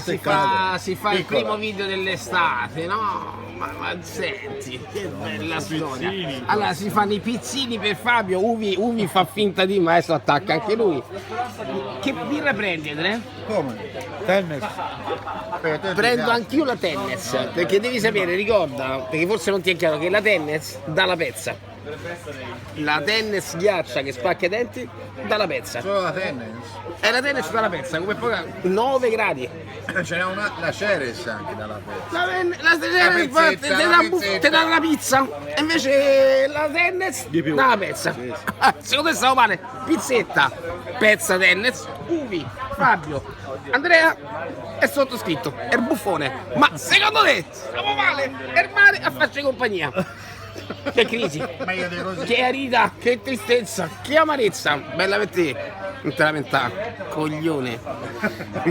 si fa il primo video dell'estate, no? Ma senti, che bella storia. Allora si fanno i pizzini per Fabio, Uvi fa finta di maestro, attacca anche lui. Che birra prendi, Andrea? Come? Tennis. Prendo anch'io la Tennis, perché devi sapere, ricorda, perché forse non ti è chiaro che la Tennis dà la pezza. La Tennis ghiaccia che spacca i denti dà la pezza. Solo la tennis? E la Tennis dà la pezza, come poca 9 gradi. Ce n'è una, la Ceres anche dalla pezza. La Tennis ti dà una pizza, e invece la Tennis dà la pezza. Secondo te stavo male? Pizzetta, pezza Tennis, Uvi, Fabio, Andrea è sottoscritto, è il buffone. Ma secondo te stavo male? È il male a farci compagnia. Che crisi, Meglio di così. che arida, che tristezza, che amarezza. Bella per te, non te lamentare, coglione.